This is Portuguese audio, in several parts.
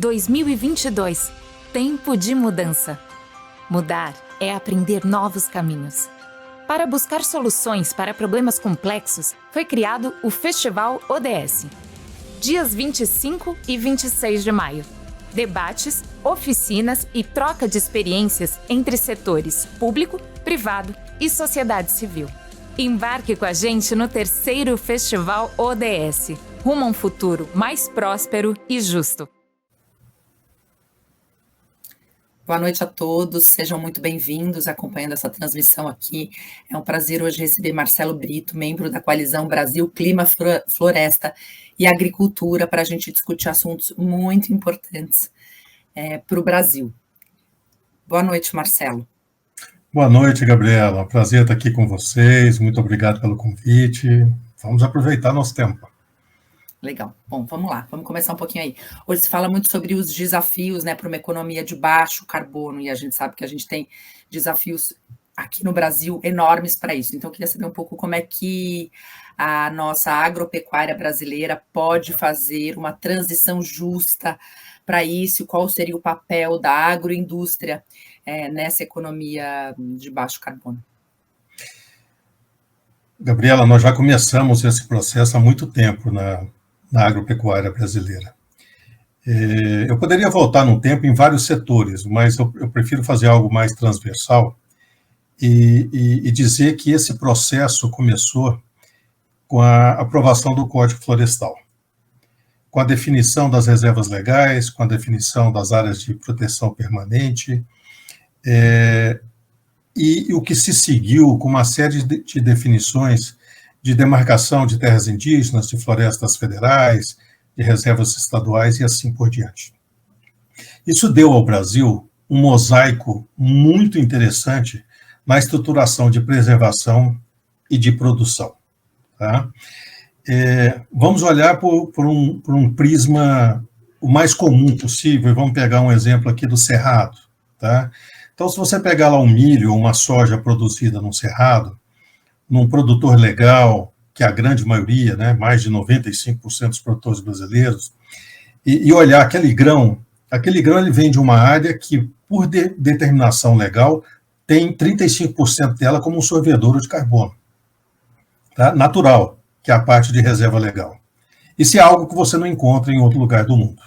2022. Tempo de mudança. Mudar é aprender novos caminhos. Para buscar soluções para problemas complexos, foi criado o Festival ODS. Dias 25 e 26 de maio. Debates, oficinas e troca de experiências entre setores público, privado e sociedade civil. Embarque com a gente no terceiro Festival ODS, rumo a um futuro mais próspero e justo. Boa noite a todos, sejam muito bem-vindos acompanhando essa transmissão aqui. É um prazer hoje receber Marcelo Brito, membro da Coalizão Brasil Clima, Floresta e Agricultura, para a gente discutir assuntos muito importantes para o Brasil. Boa noite, Marcelo. Boa noite, Gabriela. Prazer estar aqui com vocês. Muito obrigado pelo convite. Vamos aproveitar nosso tempo. Legal. Bom, vamos lá. Vamos começar um pouquinho aí. Hoje se fala muito sobre os desafios, para uma economia de baixo carbono, e a gente sabe que a gente tem desafios aqui no Brasil enormes para isso. Então, eu queria saber um pouco como é que a nossa agropecuária brasileira pode fazer uma transição justa para isso, qual seria o papel da agroindústria nessa economia de baixo carbono. Gabriela, nós já começamos esse processo há muito tempo na agropecuária brasileira. Eu poderia voltar no tempo em vários setores, mas eu prefiro fazer algo mais transversal e dizer que esse processo começou com a aprovação do Código Florestal, com a definição das reservas legais, com a definição das áreas de proteção permanente, e o que se seguiu com uma série de definições de demarcação de terras indígenas, de florestas federais, de reservas estaduais e assim por diante. Isso deu ao Brasil um mosaico muito interessante na estruturação de preservação e de produção. Tá? Vamos olhar por um prisma o mais comum possível, e vamos pegar um exemplo aqui do cerrado. Tá? Então, se você pegar lá um milho ou uma soja produzida num cerrado, num produtor legal, que é a grande maioria, mais de 95% dos produtores brasileiros, e olhar aquele grão ele vem de uma área que, por determinação legal, tem 35% dela como um sorvedor de carbono, tá? Natural, que é a parte de reserva legal. Isso é algo que você não encontra em outro lugar do mundo.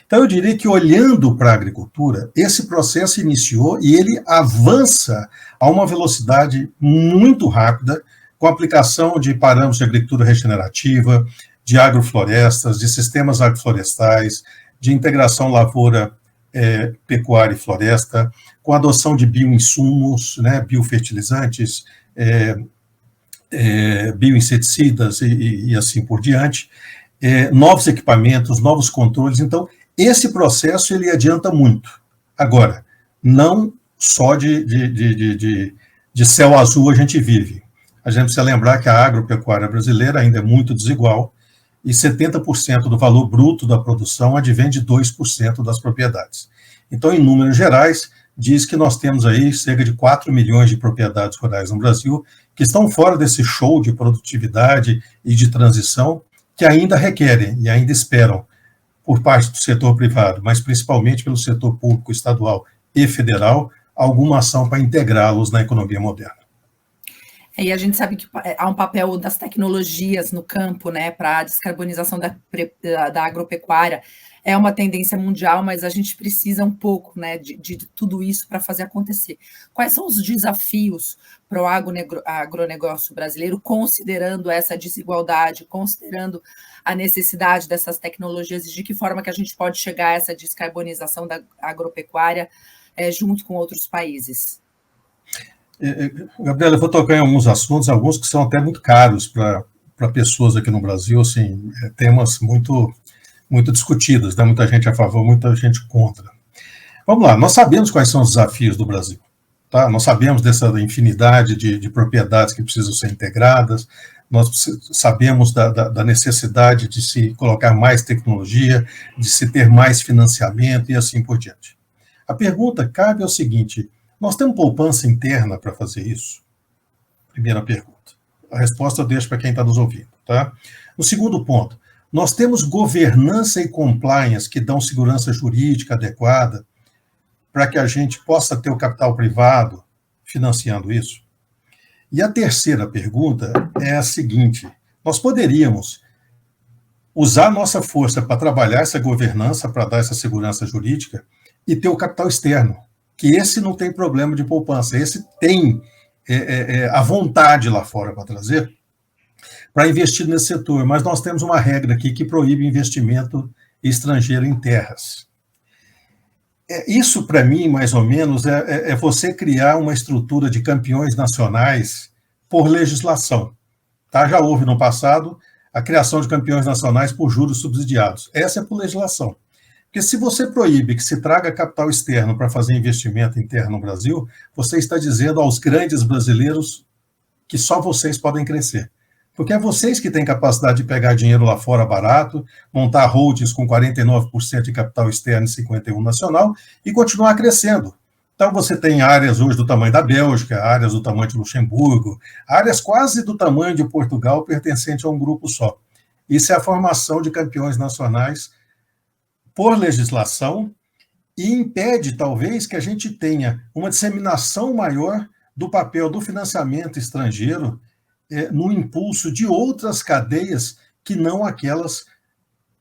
Então, eu diria que, olhando para a agricultura, esse processo iniciou e ele avança a uma velocidade muito rápida, com a aplicação de parâmetros de agricultura regenerativa, de agroflorestas, de sistemas agroflorestais, de integração lavoura, pecuária e floresta, com a adoção de bioinsumos, biofertilizantes, bioinseticidas e assim por diante, novos equipamentos, novos controles. Então, esse processo ele adianta muito. Agora, não só de céu azul a gente vive. A gente precisa lembrar que a agropecuária brasileira ainda é muito desigual e 70% do valor bruto da produção advém de 2% das propriedades. Então, em números gerais, diz que nós temos aí cerca de 4 milhões de propriedades rurais no Brasil que estão fora desse show de produtividade e de transição que ainda requerem e ainda esperam por parte do setor privado, mas principalmente pelo setor público estadual e federal, alguma ação para integrá-los na economia moderna. E a gente sabe que há um papel das tecnologias no campo, para a descarbonização da agropecuária. É uma tendência mundial, mas a gente precisa um pouco, de tudo isso para fazer acontecer. Quais são os desafios para o agronegócio brasileiro, considerando essa desigualdade, considerando a necessidade dessas tecnologias e de que forma que a gente pode chegar a essa descarbonização da agropecuária junto com outros países? Gabriela, eu vou tocar em alguns assuntos, alguns que são até muito caros para pessoas aqui no Brasil, assim, temas muito discutidos, muita gente a favor, muita gente contra. Vamos lá, nós sabemos quais são os desafios do Brasil, tá? Nós sabemos dessa infinidade de propriedades que precisam ser integradas, nós sabemos da necessidade de se colocar mais tecnologia, de se ter mais financiamento e assim por diante. A pergunta cabe ao seguinte: nós temos poupança interna para fazer isso? Primeira pergunta. A resposta eu deixo para quem está nos ouvindo. Tá? O segundo ponto: Nós temos governança e compliance que dão segurança jurídica adequada para que a gente possa ter o capital privado financiando isso? E a terceira pergunta é a seguinte: nós poderíamos usar nossa força para trabalhar essa governança, para dar essa segurança jurídica, e ter o capital externo, que esse não tem problema de poupança, esse tem a vontade lá fora para trazer, para investir nesse setor, mas nós temos uma regra aqui que proíbe investimento estrangeiro em terras. Isso, para mim, mais ou menos, é você criar uma estrutura de campeões nacionais por legislação. Tá? Já houve no passado a criação de campeões nacionais por juros subsidiados. Essa é por legislação. Porque se você proíbe que se traga capital externo para fazer investimento interno no Brasil, você está dizendo aos grandes brasileiros que só vocês podem crescer. Porque é vocês que têm capacidade de pegar dinheiro lá fora barato, montar holdings com 49% de capital externo e 51% nacional e continuar crescendo. Então você tem áreas hoje do tamanho da Bélgica, áreas do tamanho de Luxemburgo, áreas quase do tamanho de Portugal pertencente a um grupo só. Isso é a formação de campeões nacionais por legislação e impede, talvez, que a gente tenha uma disseminação maior do papel do financiamento estrangeiro no impulso de outras cadeias que não aquelas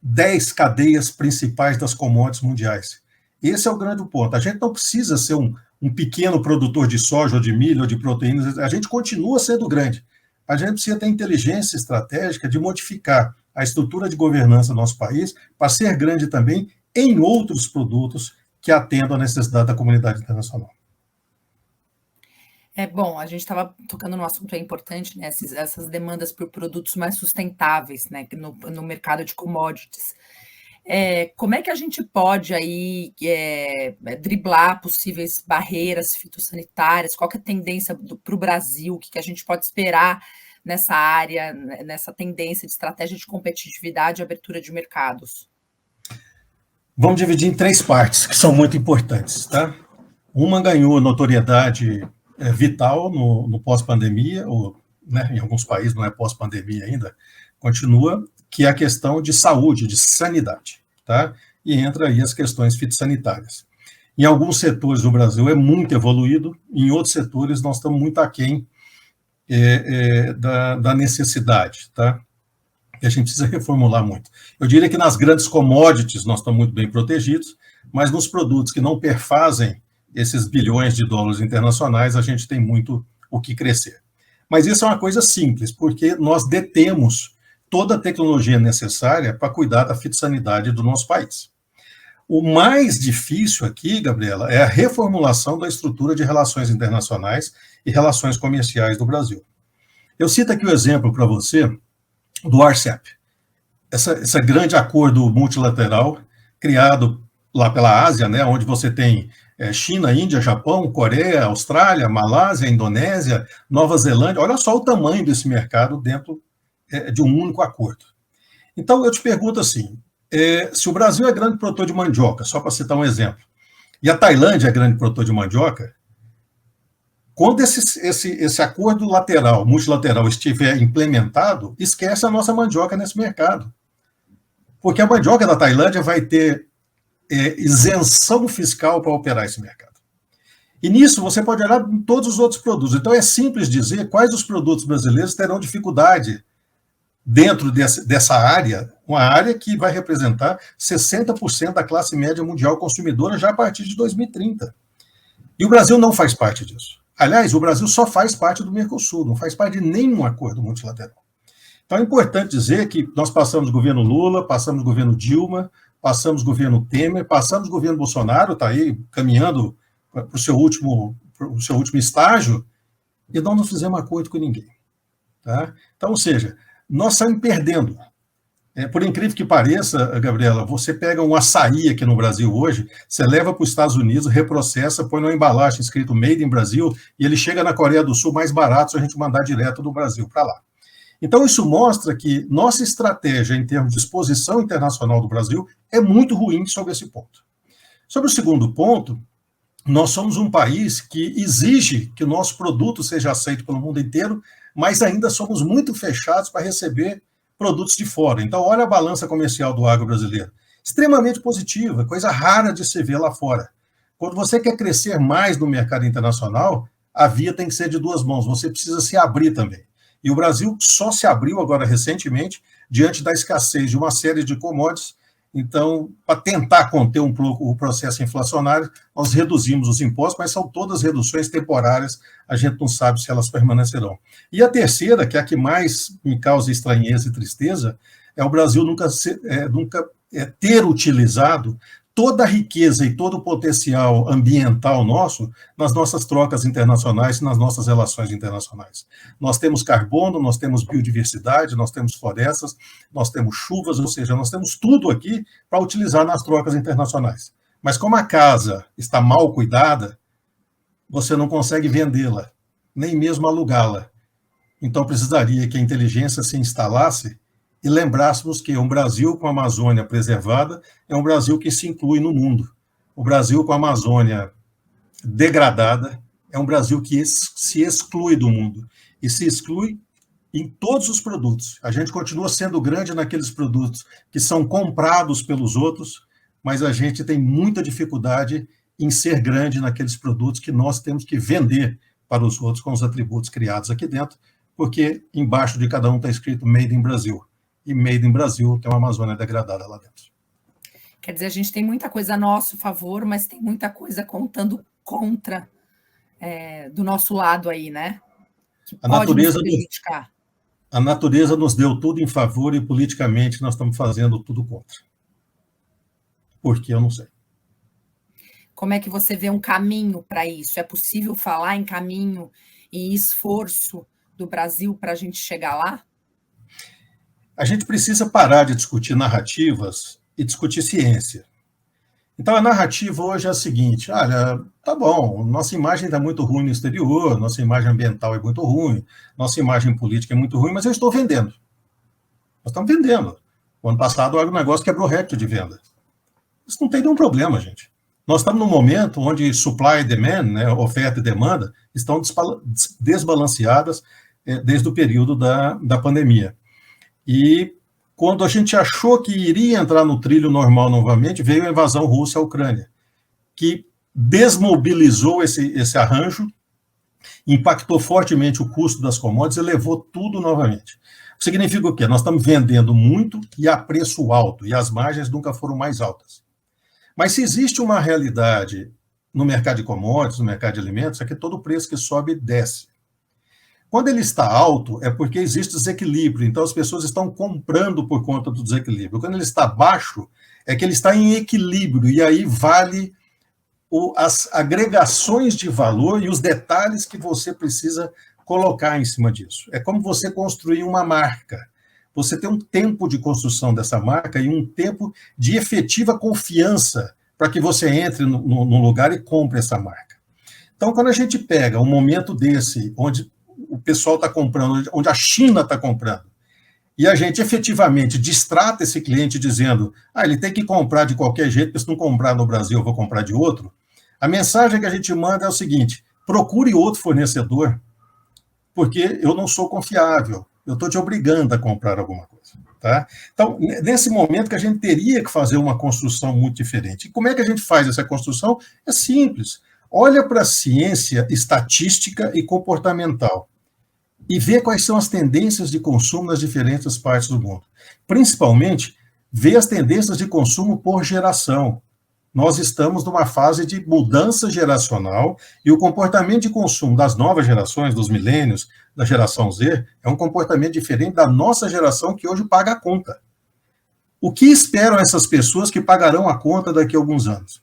10 cadeias principais das commodities mundiais. Esse é o grande ponto. A gente não precisa ser um pequeno produtor de soja, ou de milho, ou de proteínas. A gente continua sendo grande. A gente precisa ter inteligência estratégica de modificar a estrutura de governança do nosso país para ser grande também em outros produtos que atendam à necessidade da comunidade internacional. Bom, a gente estava tocando num assunto importante, né? Essas demandas por produtos mais sustentáveis, né? No mercado de commodities. Como é que a gente pode aí driblar possíveis barreiras fitossanitárias? Qual que é a tendência para o Brasil? O que a gente pode esperar nessa área, nessa tendência de estratégia de competitividade e abertura de mercados? Vamos dividir em 3 partes, que são muito importantes, tá? Uma ganhou notoriedade vital no pós-pandemia, ou em alguns países não é pós-pandemia ainda, continua, que é a questão de saúde, de sanidade, tá? E entra aí as questões fitossanitárias. Em alguns setores do Brasil é muito evoluído, em outros setores nós estamos muito aquém da necessidade, tá? E a gente precisa reformular muito. Eu diria que nas grandes commodities nós estamos muito bem protegidos, mas nos produtos que não perfazem esses bilhões de dólares internacionais, a gente tem muito o que crescer. Mas isso é uma coisa simples, porque nós detemos toda a tecnologia necessária para cuidar da fitossanidade do nosso país. O mais difícil aqui, Gabriela, é a reformulação da estrutura de relações internacionais e relações comerciais do Brasil. Eu cito aqui o exemplo para você do RCEP, esse grande acordo multilateral criado lá pela Ásia, né, onde você tem China, Índia, Japão, Coreia, Austrália, Malásia, Indonésia, Nova Zelândia. Olha só o tamanho desse mercado dentro de um único acordo. Então, eu te pergunto assim, se o Brasil é grande produtor de mandioca, só para citar um exemplo, e a Tailândia é grande produtor de mandioca, quando esse acordo multilateral estiver implementado, esquece a nossa mandioca nesse mercado. Porque a mandioca da Tailândia vai ter isenção fiscal para operar esse mercado. E nisso você pode olhar em todos os outros produtos. Então é simples dizer quais os produtos brasileiros terão dificuldade dentro dessa área, uma área que vai representar 60% da classe média mundial consumidora já a partir de 2030. E o Brasil não faz parte disso. Aliás, o Brasil só faz parte do Mercosul, não faz parte de nenhum acordo multilateral. Então é importante dizer que nós passamos do governo Lula, passamos do governo Dilma, passamos do governo Temer, passamos do governo Bolsonaro, está aí caminhando para o seu último estágio, e não nos fizemos acordo com ninguém. Tá? Então, ou seja, nós estamos perdendo. Por incrível que pareça, Gabriela, você pega um açaí aqui no Brasil hoje, você leva para os Estados Unidos, reprocessa, põe numa embalagem escrito Made in Brasil, e ele chega na Coreia do Sul mais barato se a gente mandar direto do Brasil para lá. Então, isso mostra que nossa estratégia em termos de exposição internacional do Brasil é muito ruim sobre esse ponto. Sobre o segundo ponto, nós somos um país que exige que o nosso produto seja aceito pelo mundo inteiro, mas ainda somos muito fechados para receber produtos de fora. Então, olha a balança comercial do agro brasileiro. Extremamente positiva, coisa rara de se ver lá fora. Quando você quer crescer mais no mercado internacional, a via tem que ser de duas mãos, você precisa se abrir também. E o Brasil só se abriu agora recentemente, diante da escassez de uma série de commodities. Então, para tentar conter um pouco o processo inflacionário, nós reduzimos os impostos, mas são todas reduções temporárias, a gente não sabe se elas permanecerão. E a terceira, que é a que mais me causa estranheza e tristeza, é o Brasil nunca ter utilizado toda a riqueza e todo o potencial ambiental nosso nas nossas trocas internacionais, nas nossas relações internacionais. Nós temos carbono, nós temos biodiversidade, nós temos florestas, nós temos chuvas, ou seja, nós temos tudo aqui para utilizar nas trocas internacionais. Mas como a casa está mal cuidada, você não consegue vendê-la, nem mesmo alugá-la. Então precisaria que a inteligência se instalasse e lembrássemos que um Brasil com a Amazônia preservada é um Brasil que se inclui no mundo. O Brasil com a Amazônia degradada é um Brasil que se exclui do mundo. E se exclui em todos os produtos. A gente continua sendo grande naqueles produtos que são comprados pelos outros, mas a gente tem muita dificuldade em ser grande naqueles produtos que nós temos que vender para os outros com os atributos criados aqui dentro, porque embaixo de cada um está escrito Made in Brasil. E Made in Brasil tem uma Amazônia degradada lá dentro. Quer dizer, a gente tem muita coisa a nosso favor, mas tem muita coisa contando contra do nosso lado aí, né? Que a natureza nos deu tudo em favor e politicamente nós estamos fazendo tudo contra. Por que? Eu não sei. Como é que você vê um caminho para isso? É possível falar em caminho e esforço do Brasil para a gente chegar lá? A gente precisa parar de discutir narrativas e discutir ciência. Então, a narrativa hoje é a seguinte: olha, tá bom, nossa imagem está muito ruim no exterior, nossa imagem ambiental é muito ruim, nossa imagem política é muito ruim, mas eu estou vendendo. Nós estamos vendendo. O ano passado, o agronegócio quebrou recorde de venda. Isso não tem nenhum problema, gente. Nós estamos num momento onde supply e demand, né, oferta e demanda, estão desbalanceadas desde o período da pandemia. E quando a gente achou que iria entrar no trilho normal novamente, veio a invasão russa à Ucrânia, que desmobilizou esse arranjo, impactou fortemente o custo das commodities e levou tudo novamente. Significa o quê? Nós estamos vendendo muito e a preço alto, e as margens nunca foram mais altas. Mas se existe uma realidade no mercado de commodities, no mercado de alimentos, é que todo preço que sobe desce. Quando ele está alto, é porque existe desequilíbrio, então as pessoas estão comprando por conta do desequilíbrio. Quando ele está baixo, é que ele está em equilíbrio, e aí vale as agregações de valor e os detalhes que você precisa colocar em cima disso. É como você construir uma marca. Você tem um tempo de construção dessa marca e um tempo de efetiva confiança para que você entre no lugar e compre essa marca. Então, quando a gente pega um momento desse, onde o pessoal está comprando, onde a China está comprando, e a gente efetivamente distrata esse cliente dizendo, ele tem que comprar de qualquer jeito, porque se não comprar no Brasil, eu vou comprar de outro, a mensagem que a gente manda é o seguinte: procure outro fornecedor, porque eu não sou confiável, eu estou te obrigando a comprar alguma coisa. Tá? Então, nesse momento que a gente teria que fazer uma construção muito diferente. E como é que a gente faz essa construção? É simples. Olha para a ciência estatística e comportamental e vê quais são as tendências de consumo nas diferentes partes do mundo. Principalmente, vê as tendências de consumo por geração. Nós estamos numa fase de mudança geracional e o comportamento de consumo das novas gerações, dos milênios, da geração Z, é um comportamento diferente da nossa geração que hoje paga a conta. O que esperam essas pessoas que pagarão a conta daqui a alguns anos?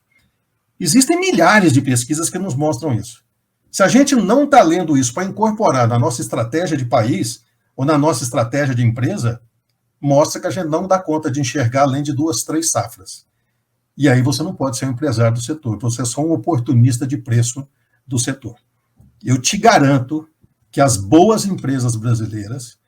Existem milhares de pesquisas que nos mostram isso. Se a gente não está lendo isso para incorporar na nossa estratégia de país ou na nossa estratégia de empresa, mostra que a gente não dá conta de enxergar além de 2, 3 safras. E aí você não pode ser um empresário do setor, você é só um oportunista de preço do setor. Eu te garanto que as boas empresas brasileiras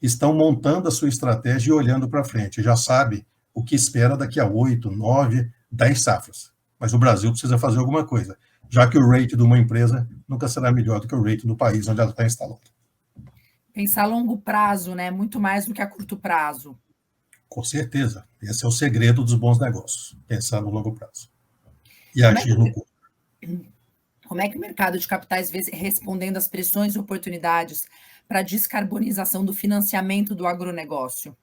estão montando a sua estratégia e olhando para frente. Já sabe o que espera daqui a 8, 9, 10 safras. Mas o Brasil precisa fazer alguma coisa, já que o rate de uma empresa nunca será melhor do que o rate do país onde ela está instalada. Pensar a longo prazo, né? Muito mais do que a curto prazo. Com certeza. Esse é o segredo dos bons negócios, pensar no longo prazo e Como é agir no que, curto. como é que o mercado de capitais vê respondendo às pressões e oportunidades para a descarbonização do financiamento do agronegócio?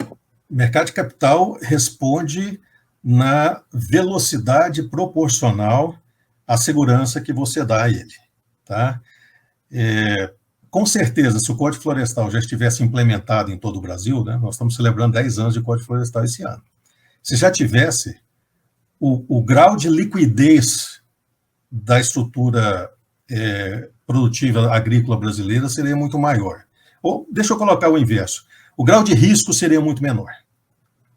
O mercado de capital responde na velocidade proporcional à segurança que você dá a ele. Tá? Com certeza, se o Código Florestal já estivesse implementado em todo o Brasil, né, nós estamos celebrando 10 anos de Código Florestal esse ano, se já tivesse, o grau de liquidez da estrutura produtiva agrícola brasileira seria muito maior. Ou, deixa eu colocar o inverso, o grau de risco seria muito menor,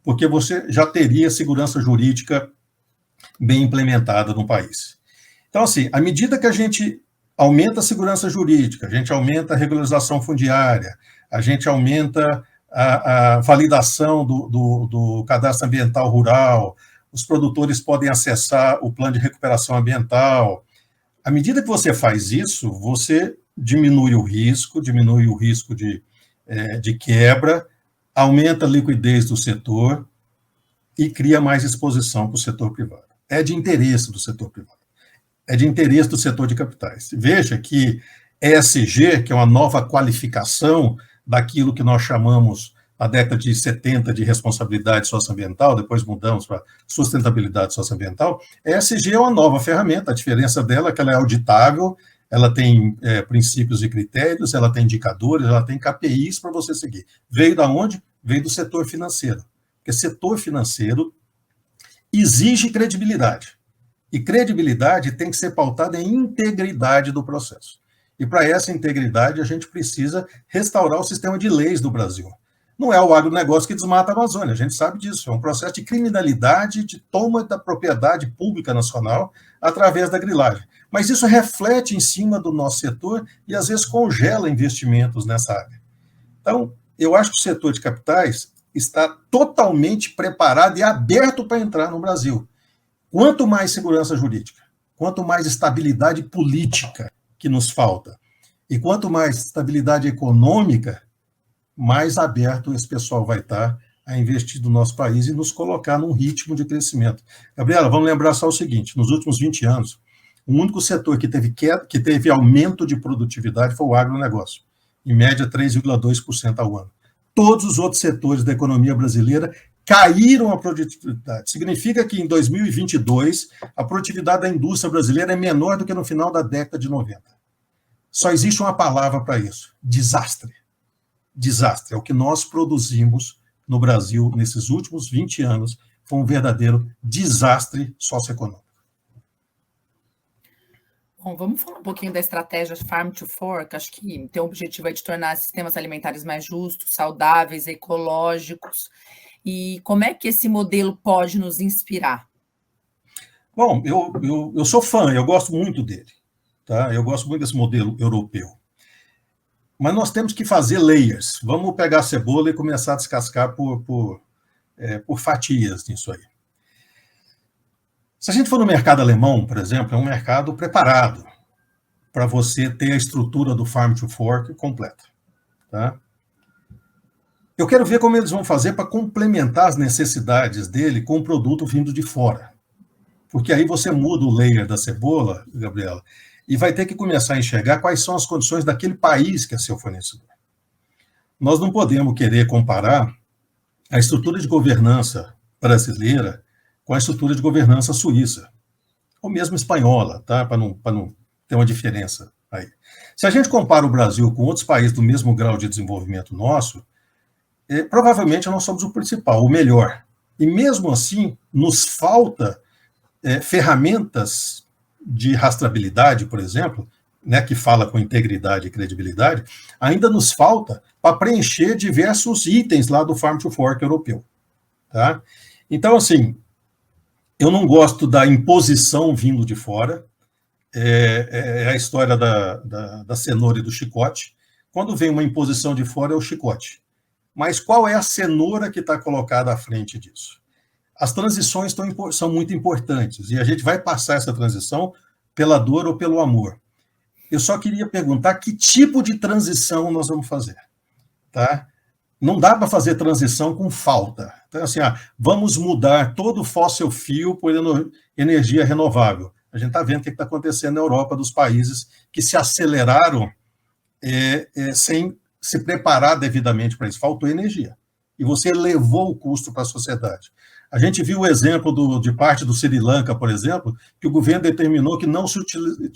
porque você já teria segurança jurídica bem implementada no país. Então, assim, à medida que a gente aumenta a segurança jurídica, a gente aumenta a regularização fundiária, a gente aumenta a validação do cadastro ambiental rural, os produtores podem acessar o plano de recuperação ambiental. À medida que você faz isso, você diminui o risco de quebra, aumenta a liquidez do setor e cria mais exposição para o setor privado. É de interesse do setor privado. É de interesse do setor de capitais. Veja que ESG, que é uma nova qualificação daquilo que nós chamamos na década de 70 de responsabilidade socioambiental, depois mudamos para sustentabilidade socioambiental, ESG é uma nova ferramenta, a diferença dela é que ela é auditável, ela tem princípios e critérios, ela tem indicadores, ela tem KPIs para você seguir. Veio da onde? Veio do setor financeiro. Porque setor financeiro exige credibilidade. E credibilidade tem que ser pautada em integridade do processo. E para essa integridade, a gente precisa restaurar o sistema de leis do Brasil. Não é o agronegócio que desmata a Amazônia, a gente sabe disso. É um processo de criminalidade, de toma da propriedade pública nacional através da grilagem. Mas isso reflete em cima do nosso setor e, às vezes, congela investimentos nessa área. Então, eu acho que o setor de capitais está totalmente preparado e aberto para entrar no Brasil. Quanto mais segurança jurídica, quanto mais estabilidade política que nos falta, e quanto mais estabilidade econômica, mais aberto esse pessoal vai estar a investir no nosso país e nos colocar num ritmo de crescimento. Gabriela, vamos lembrar só o seguinte, nos últimos 20 anos, o único setor que teve aumento de produtividade foi o agronegócio, em média 3,2% ao ano. Todos os outros setores da economia brasileira caíram a produtividade. Significa que em 2022, a produtividade da indústria brasileira é menor do que no final da década de 90. Só existe uma palavra para isso: desastre. Desastre. É o que nós produzimos no Brasil nesses últimos 20 anos. Foi um verdadeiro desastre socioeconômico. Bom, vamos falar um pouquinho da estratégia Farm to Fork. Acho que tem o objetivo de tornar sistemas alimentares mais justos, saudáveis, ecológicos. E como é que esse modelo pode nos inspirar? Bom, eu sou fã, eu gosto muito dele. Tá? Eu gosto muito desse modelo europeu. Mas nós temos que fazer layers. Vamos pegar a cebola e começar a descascar por fatias nisso aí. Se a gente for no mercado alemão, por exemplo, é um mercado preparado para você ter a estrutura do Farm to Fork completa. Tá? Eu quero ver como eles vão fazer para complementar as necessidades dele com um produto vindo de fora. Porque aí você muda o layer da cebola, Gabriela, e vai ter que começar a enxergar quais são as condições daquele país que é seu fornecedor. Nós não podemos querer comparar a estrutura de governança brasileira com a estrutura de governança suíça, ou mesmo espanhola, tá? Para não ter uma diferença aí. Se a gente compara o Brasil com outros países do mesmo grau de desenvolvimento nosso, provavelmente nós somos o principal, o melhor. E mesmo assim, nos falta ferramentas de rastreabilidade, por exemplo, né, que fala com integridade e credibilidade, ainda nos falta para preencher diversos itens lá do Farm to Fork europeu. Tá? Então, assim, eu não gosto da imposição vindo de fora, é a história da cenoura e do chicote. Quando vem uma imposição de fora, é o chicote. Mas qual é a cenoura que está colocada à frente disso? As transições são muito importantes, e a gente vai passar essa transição pela dor ou pelo amor. Eu só queria perguntar que tipo de transição nós vamos fazer, tá? Não dá para fazer transição com falta. Então, assim, vamos mudar todo o fóssil fuel por energia renovável. A gente está vendo o que está acontecendo na Europa, dos países que se aceleraram sem se preparar devidamente para isso. Faltou energia. E você elevou o custo para a sociedade. A gente viu o exemplo de parte do Sri Lanka, por exemplo, que o governo determinou que não se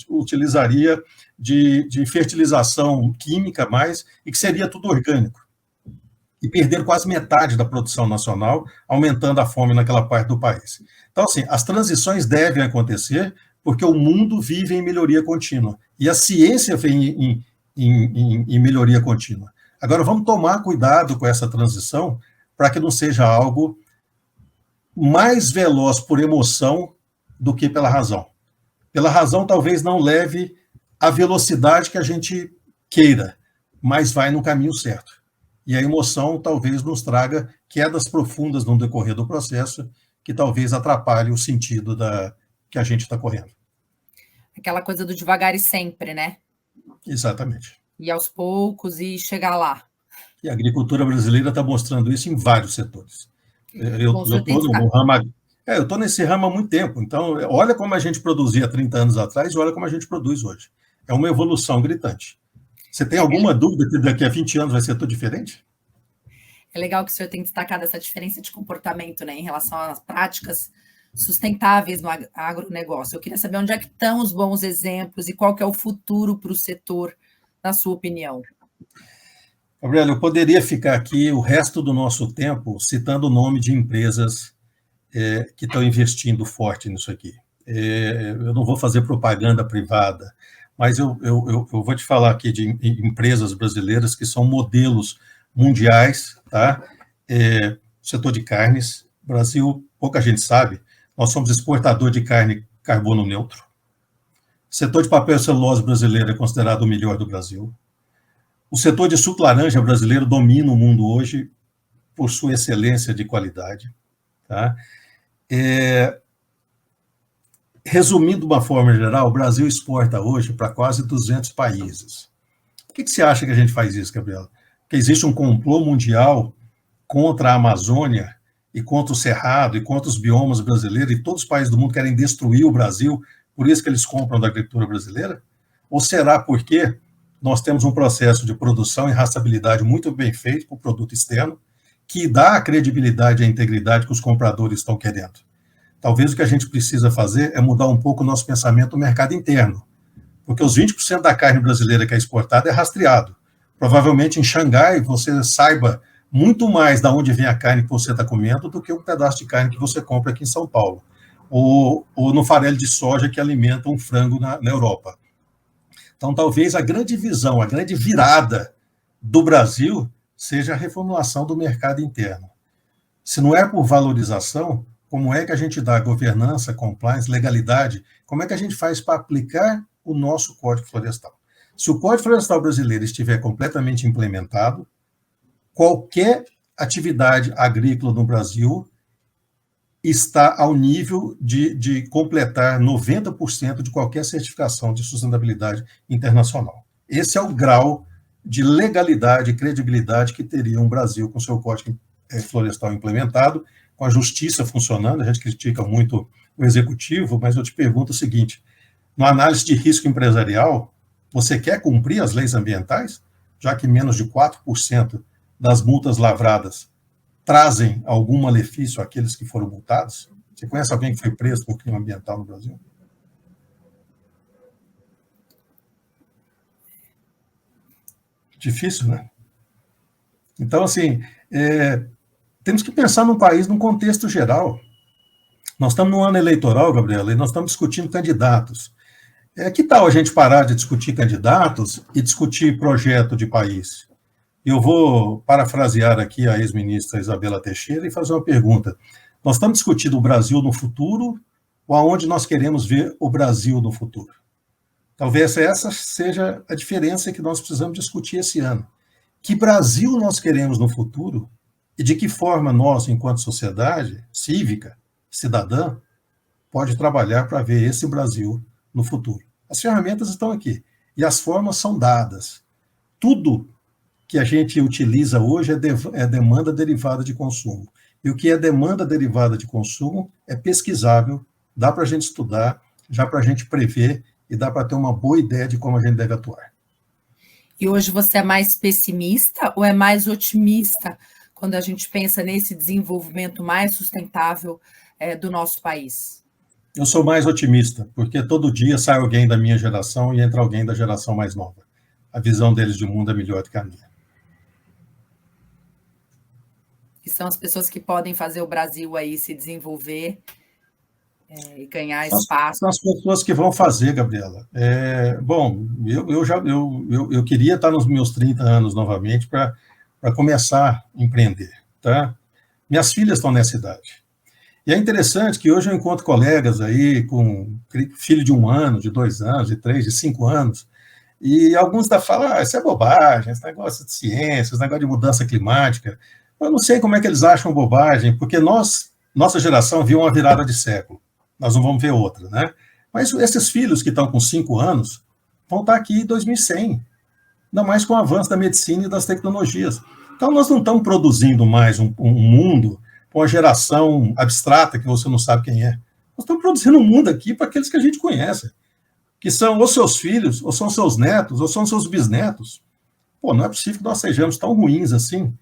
utilizaria de fertilização química mais e que seria tudo orgânico. E perderam quase metade da produção nacional, aumentando a fome naquela parte do país. Então, assim, as transições devem acontecer porque o mundo vive em melhoria contínua. E a ciência vem em melhoria contínua. Agora, vamos tomar cuidado com essa transição para que não seja algo mais veloz por emoção do que pela razão. Pela razão, talvez não leve a velocidade que a gente queira, mas vai no caminho certo. E a emoção talvez nos traga quedas profundas no decorrer do processo, que talvez atrapalhe o sentido que a gente está correndo. Aquela coisa do devagar e sempre, né? Exatamente. E aos poucos e chegar lá. E a agricultura brasileira está mostrando isso em vários setores. Eu estou nesse ramo há muito tempo, então olha como a gente produzia 30 anos atrás e olha como a gente produz hoje. É uma evolução gritante. Você tem alguma dúvida que daqui a 20 anos vai ser tudo diferente? É legal que o senhor tem destacado essa diferença de comportamento, né, em relação às práticas sustentáveis no agronegócio. Eu queria saber onde é que estão os bons exemplos e qual que é o futuro para o setor, na sua opinião. Gabriela, eu poderia ficar aqui o resto do nosso tempo citando o nome de empresas que estão investindo forte nisso aqui. Eu não vou fazer propaganda privada, mas eu vou te falar aqui de empresas brasileiras que são modelos mundiais, tá? Setor de carnes, Brasil, pouca gente sabe, nós somos exportador de carne carbono neutro. Setor de papel e celulose brasileiro é considerado o melhor do Brasil. O setor de suco laranja brasileiro domina o mundo hoje por sua excelência de qualidade. Tá? Resumindo de uma forma geral, o Brasil exporta hoje para quase 200 países. Por que você acha que a gente faz isso, Gabriela? Porque existe um complô mundial contra a Amazônia e contra o Cerrado e contra os biomas brasileiros, e todos os países do mundo querem destruir o Brasil, por isso que eles compram da agricultura brasileira? Ou será porque nós temos um processo de produção e rastreabilidade muito bem feito para o produto externo, que dá a credibilidade e a integridade que os compradores estão querendo? Talvez o que a gente precisa fazer é mudar um pouco o nosso pensamento no mercado interno, porque os 20% da carne brasileira que é exportada é rastreado. Provavelmente em Xangai você saiba muito mais de onde vem a carne que você está comendo do que um pedaço de carne que você compra aqui em São Paulo, ou no farelo de soja que alimenta um frango na Europa. Então, talvez a grande visão, a grande virada do Brasil seja a reformulação do mercado interno. Se não é por valorização, como é que a gente dá governança, compliance, legalidade? Como é que a gente faz para aplicar o nosso Código Florestal? Se o Código Florestal brasileiro estiver completamente implementado, qualquer atividade agrícola no Brasil está ao nível de completar 90% de qualquer certificação de sustentabilidade internacional. Esse é o grau de legalidade e credibilidade que teria um Brasil com seu Código Florestal implementado, com a justiça funcionando. A gente critica muito o executivo, mas eu te pergunto o seguinte: na análise de risco empresarial, você quer cumprir as leis ambientais, já que menos de 4% das multas lavradas trazem algum malefício àqueles que foram multados? Você conhece alguém que foi preso por crime ambiental no Brasil? Difícil, né? Então, assim, temos que pensar num país, num contexto geral. Nós estamos num ano eleitoral, Gabriela, e nós estamos discutindo candidatos. Que tal a gente parar de discutir candidatos e discutir projeto de país? Eu vou parafrasear aqui a ex-ministra Isabela Teixeira e fazer uma pergunta. Nós estamos discutindo o Brasil no futuro ou aonde nós queremos ver o Brasil no futuro? Talvez essa seja a diferença que nós precisamos discutir esse ano. Que Brasil nós queremos no futuro e de que forma nós, enquanto sociedade cívica, cidadã, pode trabalhar para ver esse Brasil no futuro? As ferramentas estão aqui. E as formas são dadas. Tudo que a gente utiliza hoje é demanda derivada de consumo. E o que é demanda derivada de consumo é pesquisável, dá para a gente estudar, já para a gente prever e dá para ter uma boa ideia de como a gente deve atuar. E hoje você é mais pessimista ou é mais otimista quando a gente pensa nesse desenvolvimento mais sustentável do nosso país? Eu sou mais otimista, porque todo dia sai alguém da minha geração e entra alguém da geração mais nova. A visão deles de mundo é melhor do que a minha. Que são as pessoas que podem fazer o Brasil aí se desenvolver e ganhar espaço. São as pessoas que vão fazer, Gabriela. Bom, eu queria estar nos meus 30 anos novamente para começar a empreender, tá? Minhas filhas estão nessa idade. E é interessante que hoje eu encontro colegas aí com filho de 1 ano, de 2 anos, de 3, de 5 anos, e alguns da falam, isso é bobagem, esse negócio de ciência, esse negócio de mudança climática. Eu não sei como é que eles acham bobagem, porque nossa geração viu uma virada de século. Nós não vamos ver outra, né? Mas esses filhos que estão com 5 anos vão estar aqui em 2100, ainda mais com o avanço da medicina e das tecnologias. Então, nós não estamos produzindo mais um mundo com uma geração abstrata que você não sabe quem é. Nós estamos produzindo um mundo aqui para aqueles que a gente conhece, que são ou seus filhos, ou são seus netos, ou são seus bisnetos. Pô, não é possível que nós sejamos tão ruins assim,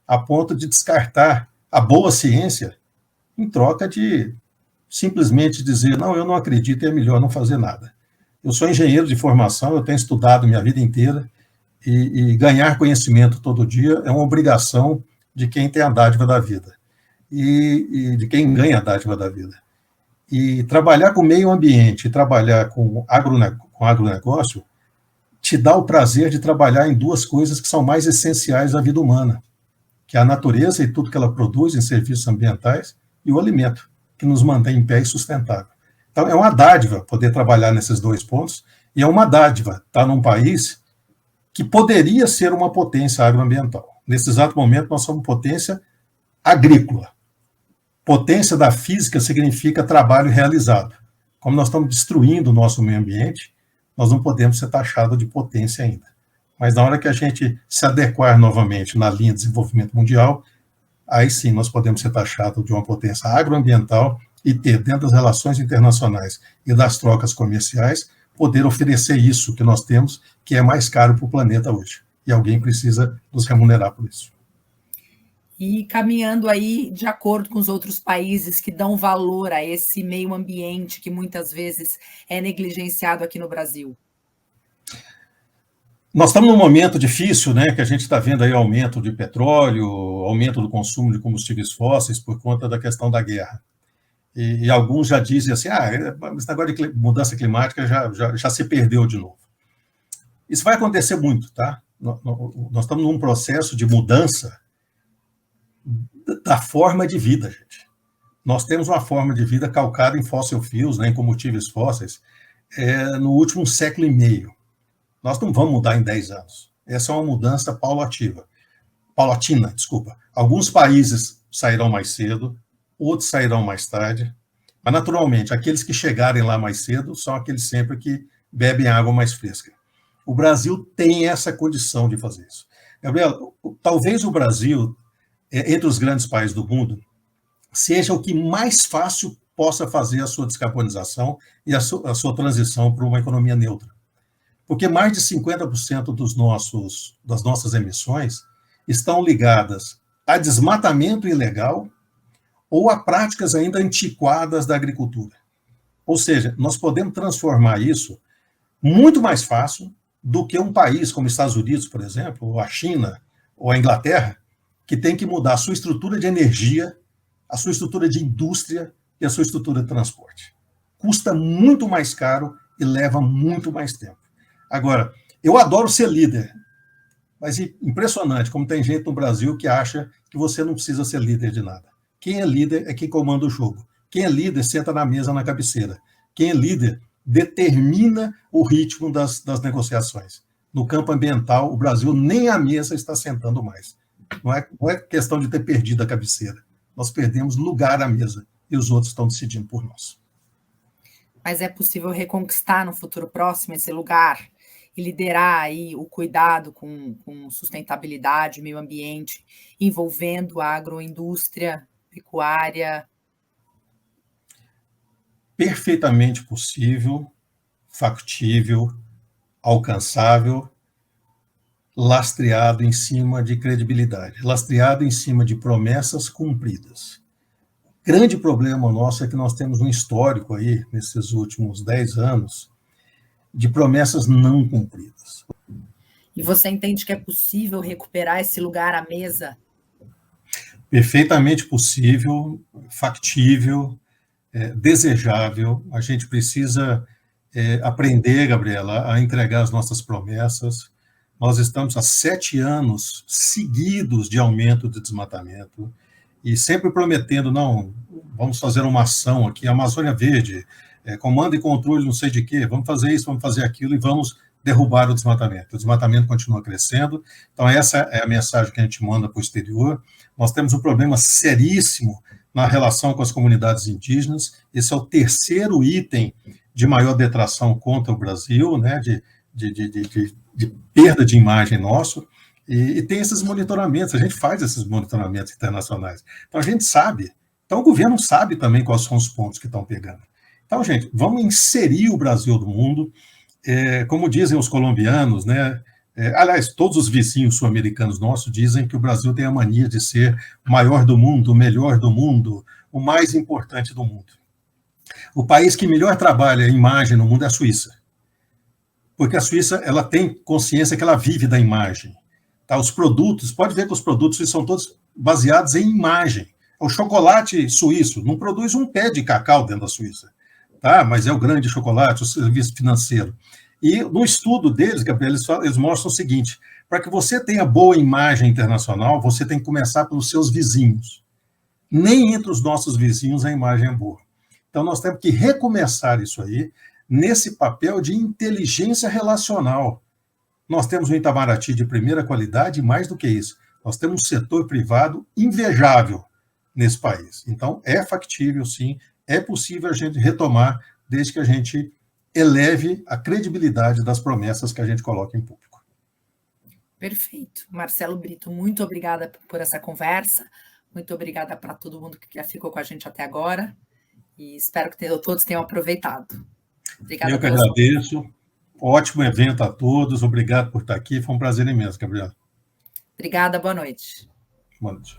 a ponto de descartar a boa ciência em troca de simplesmente dizer, não, eu não acredito e é melhor não fazer nada. Eu sou engenheiro de formação, eu tenho estudado minha vida inteira e ganhar conhecimento todo dia é uma obrigação de quem tem a dádiva da vida e de quem ganha a dádiva da vida. E trabalhar com meio ambiente, trabalhar com agronegócio, te dá o prazer de trabalhar em 2 coisas que são mais essenciais à vida humana, que é a natureza e tudo que ela produz em serviços ambientais e o alimento, que nos mantém em pé e sustentável. Então, é uma dádiva poder trabalhar nesses 2 pontos, e é uma dádiva estar num país que poderia ser uma potência agroambiental. Nesse exato momento, nós somos potência agrícola. Potência da física significa trabalho realizado. Como nós estamos destruindo o nosso meio ambiente, nós não podemos ser taxados de potência ainda. Mas na hora que a gente se adequar novamente na linha de desenvolvimento mundial, aí sim nós podemos ser taxados de uma potência agroambiental e ter, dentro das relações internacionais e das trocas comerciais, poder oferecer isso que nós temos, que é mais caro para o planeta hoje. E alguém precisa nos remunerar por isso. E caminhando aí de acordo com os outros países que dão valor a esse meio ambiente que muitas vezes é negligenciado aqui no Brasil. Nós estamos num momento difícil, né, que a gente está vendo aí aumento de petróleo, aumento do consumo de combustíveis fósseis por conta da questão da guerra. E alguns já dizem assim, esse negócio de mudança climática já se perdeu de novo. Isso vai acontecer muito, tá? Nós estamos num processo de mudança da forma de vida, gente. Nós temos uma forma de vida calcada em fossil fuels, né, em combustíveis fósseis, no último 1,5 século. Nós não vamos mudar em 10 anos. Essa é uma mudança paulatina, desculpa. Alguns países sairão mais cedo, outros sairão mais tarde, mas, naturalmente, aqueles que chegarem lá mais cedo são aqueles sempre que bebem água mais fresca. O Brasil tem essa condição de fazer isso. Gabriela, talvez o Brasil, entre os grandes países do mundo, seja o que mais fácil possa fazer a sua descarbonização e a sua transição para uma economia neutra. Porque mais de 50% das nossas emissões estão ligadas a desmatamento ilegal ou a práticas ainda antiquadas da agricultura. Ou seja, nós podemos transformar isso muito mais fácil do que um país como os Estados Unidos, por exemplo, ou a China, ou a Inglaterra, que tem que mudar a sua estrutura de energia, a sua estrutura de indústria e a sua estrutura de transporte. Custa muito mais caro e leva muito mais tempo. Agora, eu adoro ser líder, mas é impressionante como tem gente no Brasil que acha que você não precisa ser líder de nada. Quem é líder é quem comanda o jogo. Quem é líder senta na mesa, na cabeceira. Quem é líder determina o ritmo das negociações. No campo ambiental, o Brasil nem à mesa está sentando mais. Não é questão de ter perdido a cabeceira. Nós perdemos lugar à mesa e os outros estão decidindo por nós. Mas é possível reconquistar no futuro próximo esse lugar e liderar aí o cuidado com sustentabilidade, meio ambiente, envolvendo a agroindústria, pecuária? Perfeitamente possível, factível, alcançável, lastreado em cima de credibilidade, lastreado em cima de promessas cumpridas. O grande problema nosso é que nós temos um histórico aí, nesses últimos 10 anos, de promessas não cumpridas. E você entende que é possível recuperar esse lugar à mesa? Perfeitamente possível, factível, desejável. A gente precisa aprender, Gabriela, a entregar as nossas promessas. Nós estamos há 7 anos seguidos de aumento de desmatamento e sempre prometendo, não, vamos fazer uma ação aqui, Amazônia Verde, comando e controle não sei de quê, vamos fazer isso, vamos fazer aquilo e vamos derrubar o desmatamento. O desmatamento continua crescendo, então essa é a mensagem que a gente manda para o exterior. Nós temos um problema seríssimo na relação com as comunidades indígenas, esse é o terceiro item de maior detração contra o Brasil, né, de perda de imagem nosso, e tem esses monitoramentos, a gente faz esses monitoramentos internacionais. Então, a gente sabe, então o governo sabe também quais são os pontos que estão pegando. Então, gente, vamos inserir o Brasil do mundo, como dizem os colombianos, né, aliás, todos os vizinhos sul-americanos nossos dizem que o Brasil tem a mania de ser o maior do mundo, o melhor do mundo, o mais importante do mundo. O país que melhor trabalha a imagem no mundo é a Suíça. Porque a Suíça ela tem consciência que ela vive da imagem. Tá? Os produtos, pode ver que os produtos são todos baseados em imagem. O chocolate suíço não produz um pé de cacau dentro da Suíça, tá? Mas é o grande chocolate, o serviço financeiro. E no estudo deles, Gabriel, eles mostram o seguinte: para que você tenha boa imagem internacional, você tem que começar pelos seus vizinhos. Nem entre os nossos vizinhos a imagem é boa. Então, nós temos que recomeçar isso aí, nesse papel de inteligência relacional. Nós temos um Itamaraty de primeira qualidade e, mais do que isso, nós temos um setor privado invejável nesse país. Então, é factível, sim, é possível a gente retomar, desde que a gente eleve a credibilidade das promessas que a gente coloca em público. Perfeito. Marcelo Brito, muito obrigada por essa conversa, muito obrigada para todo mundo que ficou com a gente até agora, e espero que todos tenham aproveitado. Obrigada. Eu que agradeço. Ótimo evento a todos. Obrigado por estar aqui. Foi um prazer imenso, Gabriela. Obrigada. Boa noite. Boa noite.